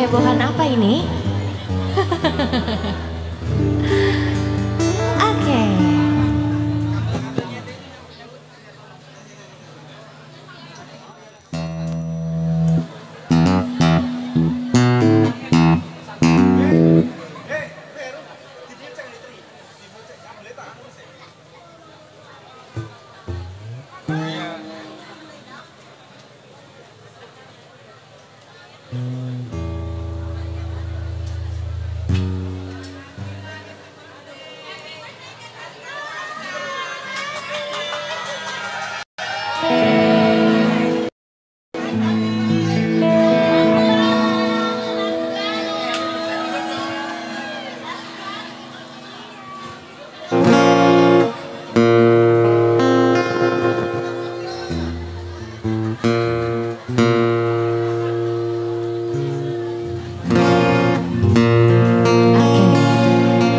kehebohan apa ini? Oke.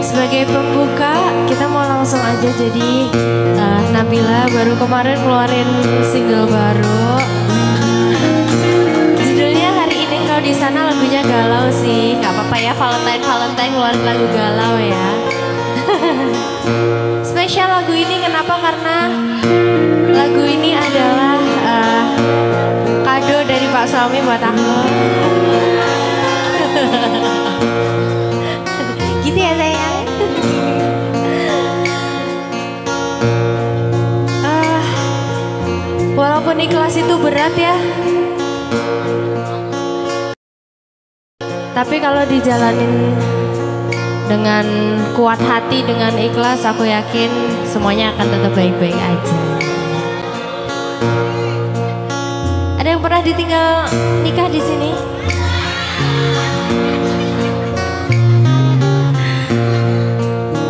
Sebagai pembuka, kita mau langsung aja jadi Nabila baru kemarin keluarin single baru. Judulnya Hari Ini Kau di Sana, lagunya galau sih. Gak apa-apa ya, Valentine keluarin lagu galau ya. Spesial lagu ini kenapa? Karena lagu ini adalah kado dari Pak Suami buat aku. Gitu ya sayang. Walaupun ikhlas itu berat ya, tapi kalau dijalanin dengan kuat hati, dengan ikhlas, aku yakin semuanya akan tetap baik-baik aja. Ada yang pernah ditinggal nikah di sini?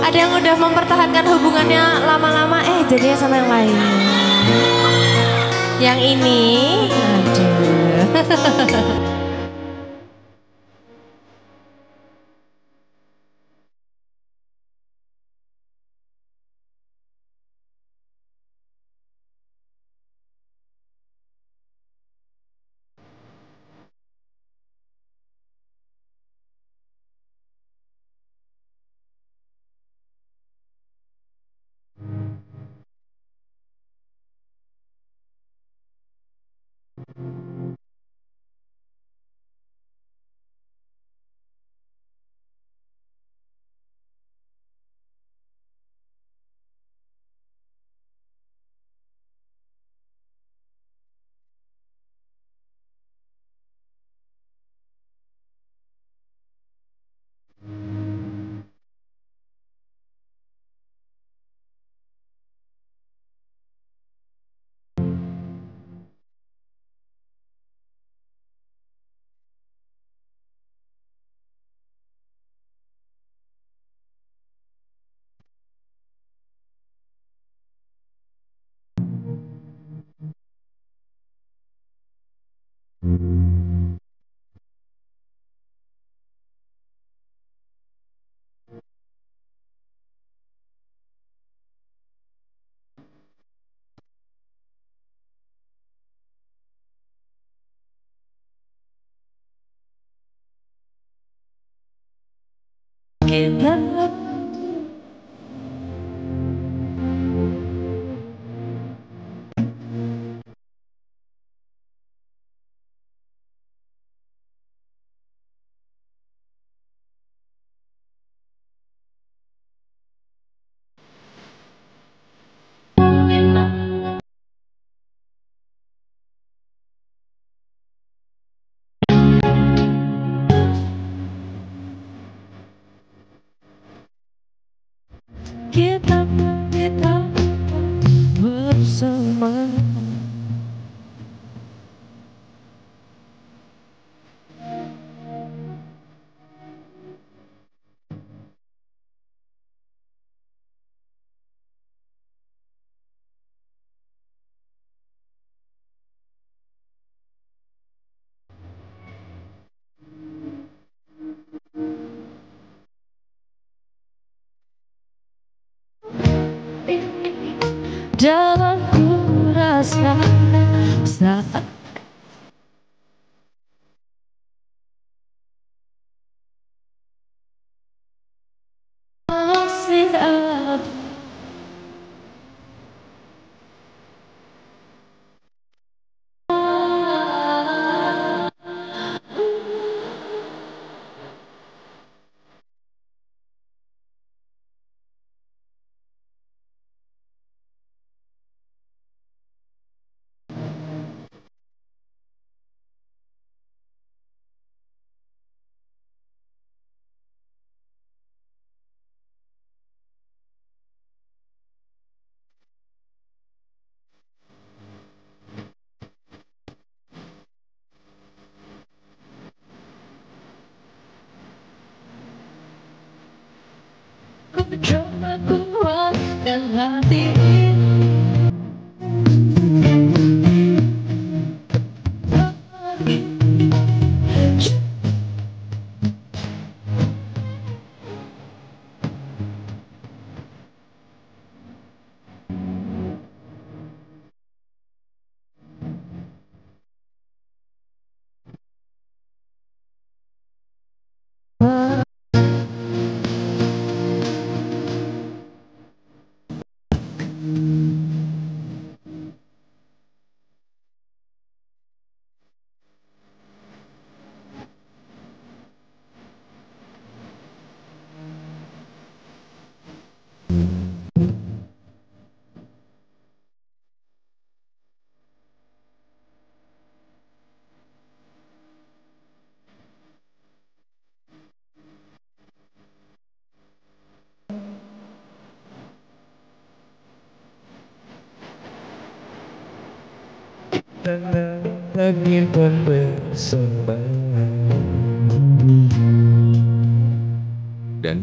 Ada yang udah mempertahankan hubungannya lama-lama, jadinya sama yang lain. Yang ini, aduh. Kita bersama. Jangan ku rasa saat hati. Langit pun bersembah dan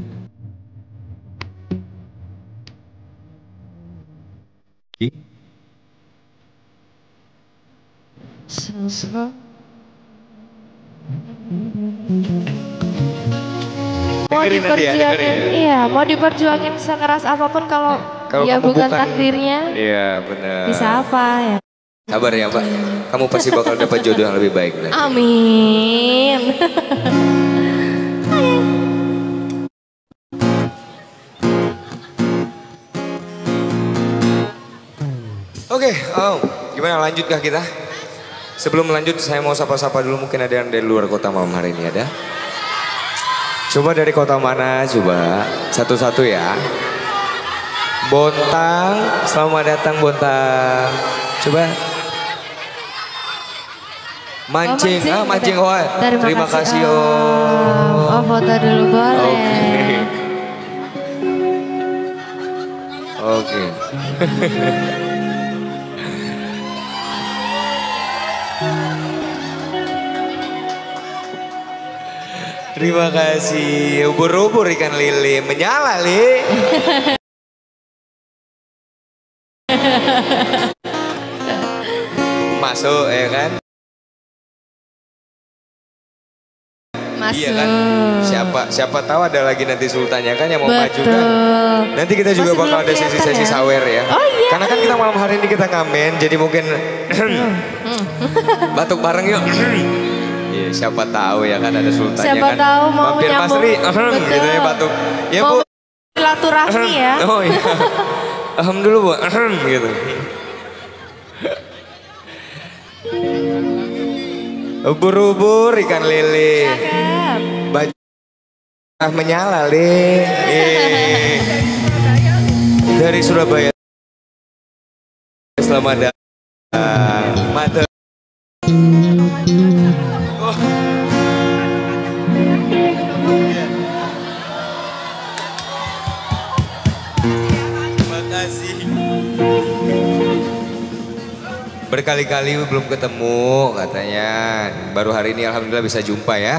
Mau diperjuangin, iya, mau diperjuangin sekeras apapun kalau dia bukan takdirnya. Iya benar. Bisa apa ya? Sabar ya Mbak, kamu pasti bakal dapat jodoh yang lebih baik nanti. Amin. Oke, gimana lanjutkah kita? Sebelum lanjut saya mau sapa-sapa dulu, mungkin ada yang dari luar kota malam hari ini, ada? Coba dari kota mana, coba satu-satu ya. Bontang, selamat datang Bontang. Coba. Mancing, mancing. Terima kasih Oh, foto dulu boleh. Oke. Terima kasih. Ubur-ubur ikan lele menyala, Le. Masuk ya kan? Masuk. Iya kan? Siapa tahu ada lagi nanti sultannya kan yang mau maju Betul. kan? Nanti kita juga Masih bakal belum ada sesi-sesi kelihatan ya? sawer ya. Oh iya. Karena kan kita malam hari ini kita ngamen, jadi mungkin batuk bareng yuk. Iya, siapa tahu ya kan ada sultannya Siapa kan. tahu mau Mampir Mas nyambung. Ri, Betul. gitu ya batuk. Ya Mau Bu. silaturahmi ya. Oh iya. Dulu Bu, gitu. Ubur-ubur ikan lele. Cakep. Baju menyala, Le. Dari Surabaya. Selamat datang. Mantap. Oh. Terima kasih. Berkali-kali belum ketemu katanya. Baru hari ini alhamdulillah bisa jumpa ya.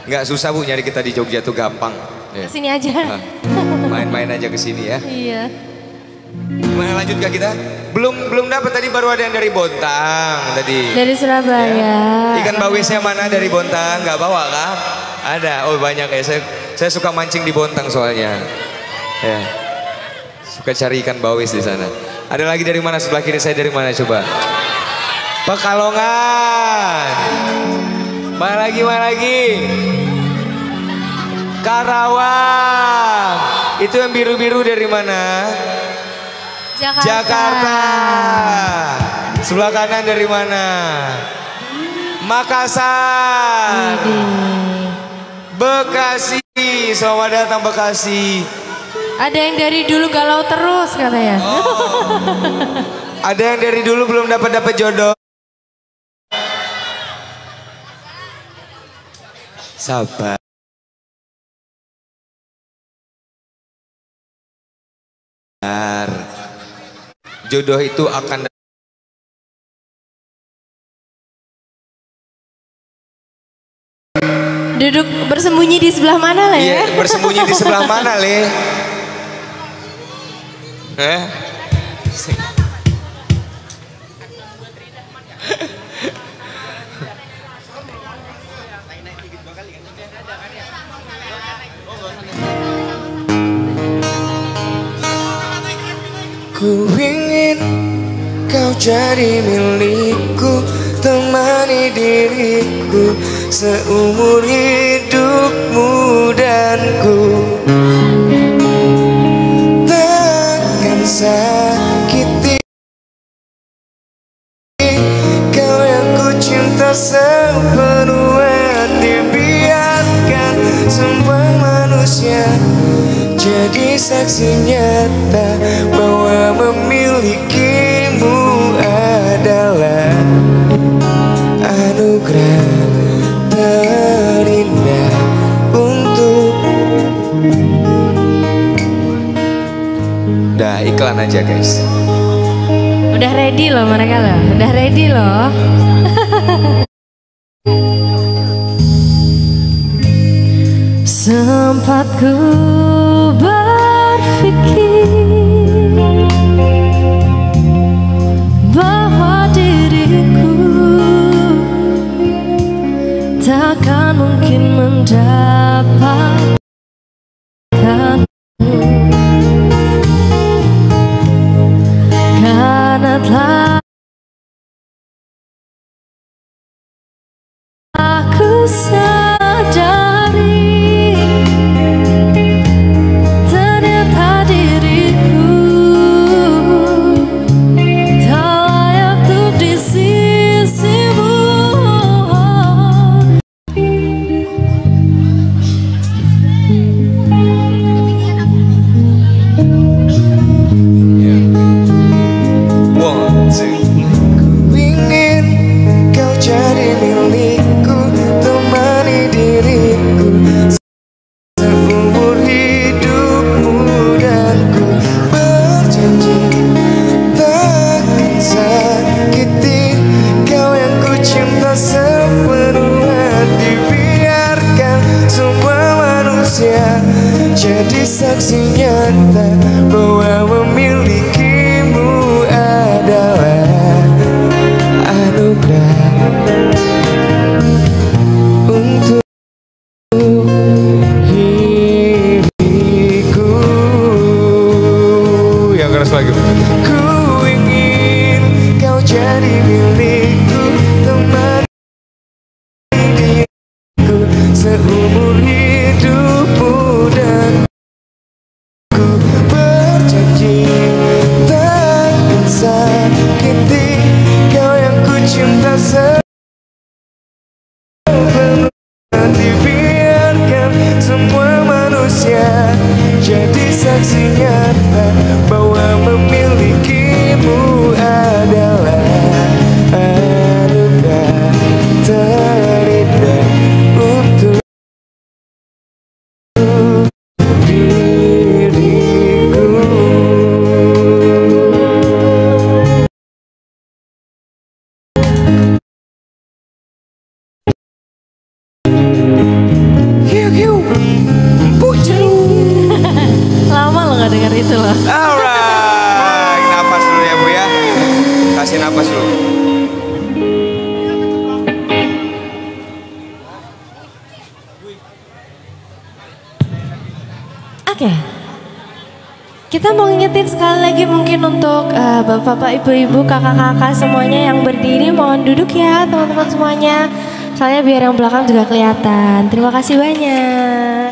Nggak susah Bu nyari kita di Jogja tuh gampang. Kesini aja. Main-main aja ke sini ya. Iya. Gimana lanjutkah kita? Belum dapat tadi, baru ada yang dari Bontang tadi. Dari Surabaya. Ya. Ikan bawisnya mana dari Bontang? Nggak bawa kah? Ada. Oh banyak ya. Saya suka mancing di Bontang soalnya. Ya. Suka cari ikan bawis di sana. Ada lagi dari mana? Sebelah kiri saya dari mana coba? Pekalongan. Mana lagi? Karawang. Itu yang biru-biru dari mana? Jakarta. Sebelah kanan dari mana? Makassar. Bekasi. Selamat datang Bekasi. Ada yang dari dulu galau terus katanya. Ada yang dari dulu belum dapat jodoh. Sabar. Jodoh itu akan Duduk bersembunyi di sebelah mana Le? Iya, bersembunyi di sebelah mana Le? Ku ingin kau jadi milikku, temani diriku seumur hidupmu, dan ku takkan sakiti kau yang ku cinta sepenuh hati. Biarkan semua manusia jadi saksi nyata bahwa memilikimu adalah anugerah terindah untuk. Udah iklan aja guys. Udah ready loh mereka loh, udah ready loh. Sempat ku berpikir bahwa diriku takkan mungkin mendapatkan karena telah aku sadari ternyata diriku tak layak tuh di sisimu. One, two. Ku ingin kau jadi milikku, temani diriku seumur hidupmu, dan ku berjanji takkan sakiti kau yang ku cinta sepenuh hati. Biarkan semua manusia jadi saksi nyata bahwa memilikimu adalah anugerah untuk diriku. Yang keras lagi. Ku ingin kau jadi milikku, temani diriku seumur hidupmu, dan ku berjanji takkan sakiti kau yang ku cinta sepenuh hati. Biarkan semua manusia jadi saksi nyata bahwa memilikimu adalah anugerah terindah untuk diriku. Lama lo gak denger itu loh. Alright, napas dulu ya Bu ya. Kasih napas dulu. Oke. Kita mau ngingetin sekali lagi mungkin untuk bapak-bapak, ibu-ibu, kakak-kakak semuanya yang berdiri mohon duduk ya teman-teman semuanya. Soalnya biar yang belakang juga kelihatan. Terima kasih banyak.